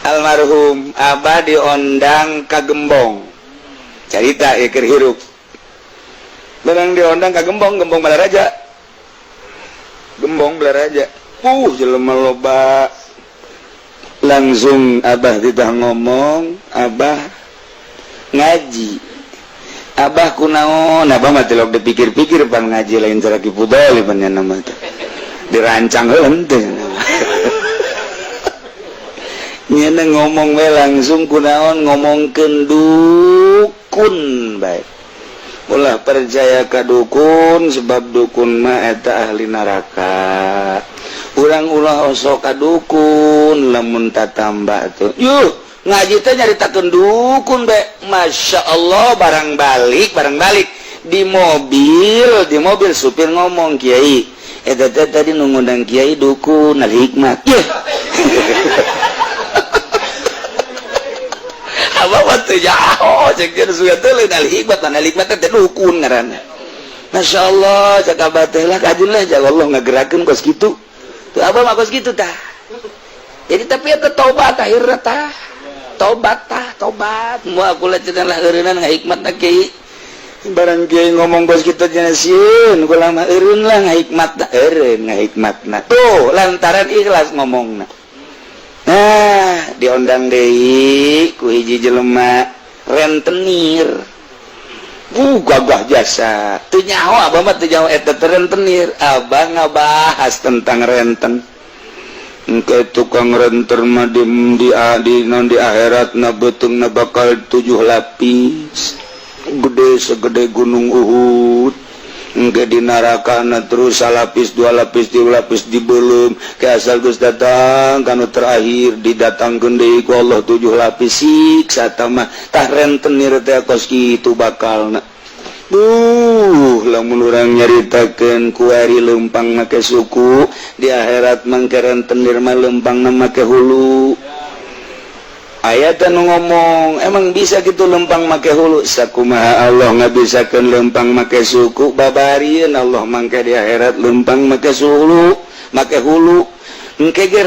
almarhum Abah diondang ka Gembong carita keur hirup barang diondang ka Gembong Balaraja Gembong Balaraja jelema loba langsung Abah tidak ngomong Abah ngaji Abah kunaon Abah mah teu dipikir-pikir pan ngaji lain cara ki pudol pan nama teh dirancang heuleum teh nyana ngomong we langsung kunaon ngomongkeun dukun bae ulah percaya ka dukun sebab dukun mah eta ahli neraka urang ulah osok ka dukun lamun tatamba tuh yuh ngaji teh nyaritakeun dukun be masya Allah barang balik di mobil supir ngomong kiai eta tadi nu ngundang kiai dukun al hikmat yeuh apa waktu jauh cek dia sudah teuleun al hikmat teh dukun ngaranna masya Allah cak abah teh lah kajun lah cak Allah ngagerakeun kos kitu tuh abah mah kos kitu tah jadi tapi eta tobat akhirna tah tobat moal kula cenah lah eureunan ngahikmatna kiai barang kiai ngomong kos kitu cenah sieun kula mah eureun lah ngahikmatna eureun ngahikmatna tuh lantaran ikhlas ngomongna. Nah diondang deui ku hiji jelema rentenir gagah jasa teu nyaho abah mah teu nyaho eta rentenir abah ngabahas tentang renten engke tukang renter mah di akhirat na beutungna bakal 7 lapis gede segede gunung Uhud engke di narakana terus salapis 2 lapis 3 lapis dibeulem ke asal geus datang kanu terakhir didatangkeun deui ku Allah 7 lapis siksa tah tah rentenir teh kos kitu bakalna lamun urang nyaritakeun ku ari leumpang make suku di akhirat mangke rentenir mah leumpangna make hulu aya teh nu ngomong emang bisa gitu lempang make hulu sakumaha Allah ngabisakeun lempang make suku babarieun Allah mangke di akhirat lempang make hulu engke ge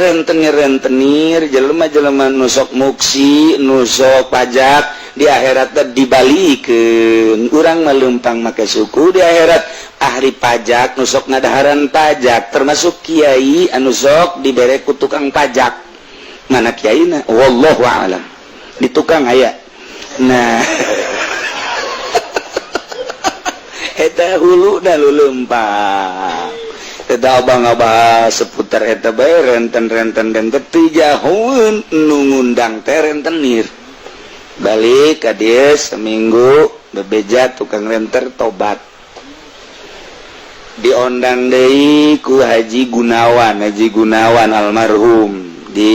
rentenir jelema-jelema nu sok muksi nu sok pajak di akhirat teh dibalikeun urang mah lempang make suku di akhirat ahli pajak nu sok ngadaharan pajak termasuk kiai anu sok dibere ku tukang pajak mana kiaina wallahu a'lam di tukang aya nah eta hulu da leumpang eta abang ngabahas seputar eta bae renten dan teu jahoeun nu ngundang teh rentenir balik ka dieu seminggu bebeja tukang renter tobat diondang deui ku Haji Gunawan almarhum di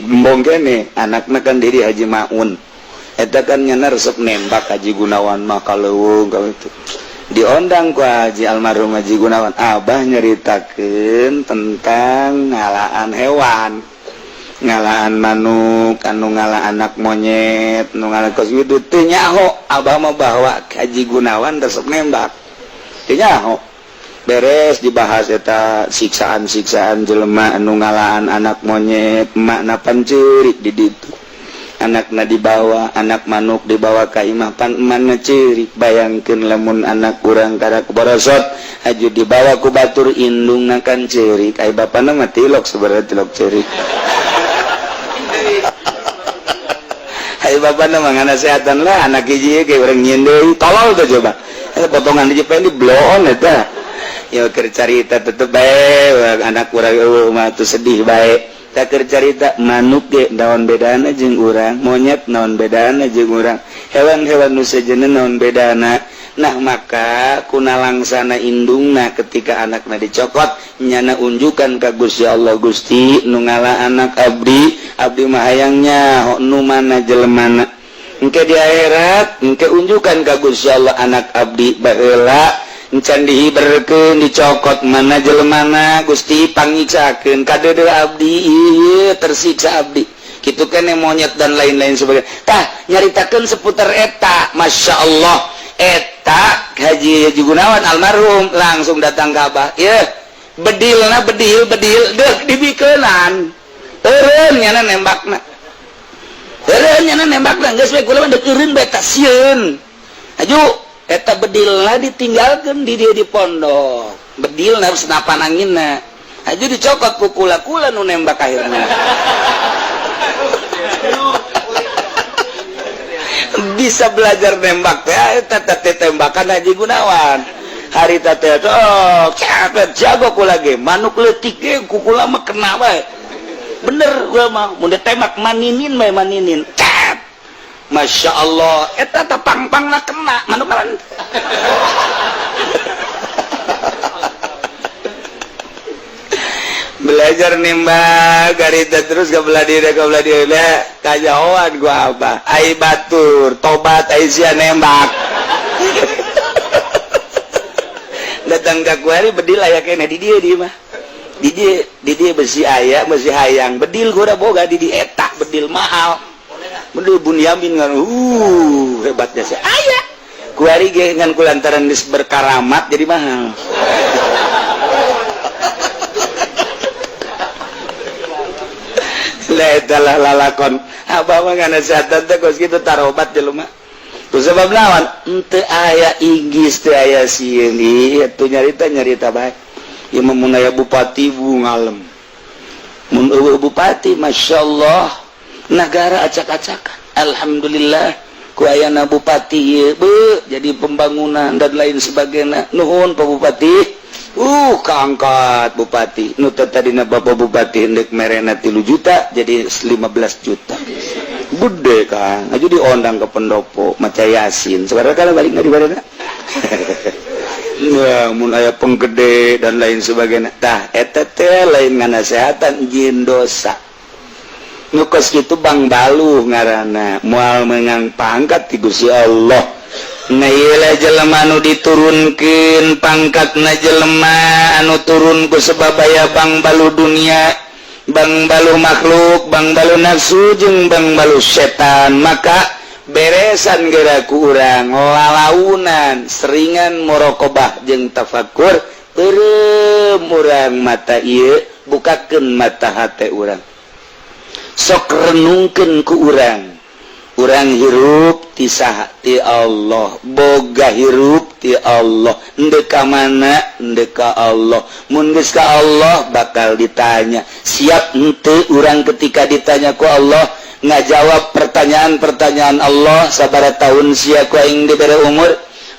Gembong kene anakna kan diri Haji Maun eta kan nyana resep nembak Haji Gunawan mah kaleuweung ka itu diondang ku Haji almarhum Haji Gunawan abah nyaritakeun tentang ngalaan hewan ngalaan manuk anu ngalaan anak monyet nu ngalaan kos kitu teu nyaho abah mah bawa Haji Gunawan resep nembak teu nyaho beres dibahas eta siksaan jelema anu ngalaan anak monyet makna panceurik di ditu anakna dibawa anak manuk dibawa ka imah pan emanna ceurik bayangkeun lamun anak urang kada kubarosot aju dibawa ku batur indungna kan ceurik ai bapana mah tilok sabaraha tilok ceurik ai bapana mah nganasehatan lah anak hiji ge urang nyieun deui tolol tuh coba eta potongan hiji pengen dibloon eta ya keur carita tetep bae anak urang mah tuh sedih bae tak keur carita manuk ge naon bedana jeung urang monyet naon bedana jeung urang hewan-hewan nu sejeuna naon bedana nah maka kunalangsana indungna ketika anakna dicokot nyana unjukan ka Gusti Allah Gusti nu ngala anak abdi mah hayangnya nu mana jelemana engke di akhirat engke unjukan ka Gusti Allah anak abdi baheula encan dihiberkeun dicokot mana jelemana Gusti pangiksakeun kadeudeul abdi ieu tersiksa abdi kitu keneh monyet dan lain-lain sebagainya tah nyaritakeun seputar eta masya Allah eta Haji Gunawan almarhum langsung datang ka abah ieu bedil deuh dibikeunan eureun nyana nembakna nyana nembak geus we kula mah deukeureun bae tasieun aju eta bedilna ditinggalkeun di dieu di pondok bedilna senapan anginna aju dicokot ku kula nu nembak akhirna bisa belajar nembak teh eta tembakan Haji Gunawan hari teh cepet jago kula ge manuk leutik ge ku kula mah kena bae bener kula mah mun ditembak maninin bae maninin cet Masya Allah eta teh pang-pangna kena manuk karan belajar nembak garita terus ka belah diri kajauhan gua apa ai batur tobat ai sia nembak datang ka kuari bedil aya kene di dieu mah di dieu besi aya besi hayang bedil gua udah boga di eta bedil mahal bedil Bunyamin kan hebatnya sih aya kuari ge ngan kulantaran geus berkaramat jadi mahal lah lalakon abah mah ngana sehat teh kos kitu tarobat jelema ku sebab naon henteu aya inggis teu aya sieun atuh nyarita bae ieu mah mun aya bupati ngalem mun eueuh bupati masyaallah nagara acak-acakan alhamdulillah ku ayana bupati ieu jadi pembangunan dan lain sebagainya nuhun Pak Bupati keangkat bupati nu tadina bapak bupati hendek merena 3 juta jadi 15 juta gede kan aju diondang ke pendopo maca yasin sekarang kalau balik nggak di barana ya mun aya penggede dan lain sebagainya tah eta teh lain nganasehatan jin dosa nu kos kitu Bang Baluh ngaranna moal mengang pangkat ti Gusti Allah Naila jelema anu diturunkeun pangkatna jelema anu turun ku sebab aya Bang Balu dunia Bang Balu makhluk Bang Balu nafsu jeung Bang Balu setan maka beresan geura ku urang lalaunan seringan muraqabah jeung tafakur eureum urang mata ieu bukakeun mata hate urang sok renungkeun ku urang urang hirup ti saha ti Allah boga hirup ti Allah endek ka mana endek ka Allah mun geus ka Allah bakal ditanya siap henteu urang ketika ditanya ku Allah ngajawab pertanyaan-pertanyaan Allah sabaraha taun sia ku aing dibere umur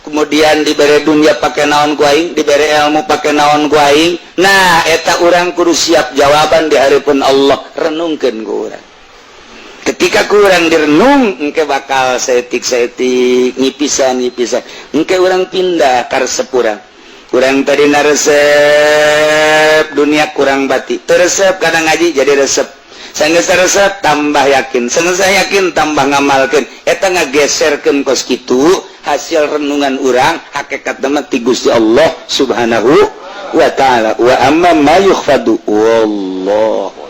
kemudian dibere dunia pakai naon ku aing dibere ilmu pakai naon ku aing nah eta urang kudu siap jawaban di hareupeun Allah renungkeun ku urang ketika kurang direnung engke bakal setik nyipisan engke urang pindah ka resep urang tadi resep dunia kurang bati resep kadang ngaji jadi resep sanggeus resep tambah yakin sanggeus yakin tambah ngamalkeun eta ngageserkeun kos kitu hasil renungan urang hakikat mah ti Gusti Allah subhanahu wa ta'ala wa amma ma yukhfadu wallahu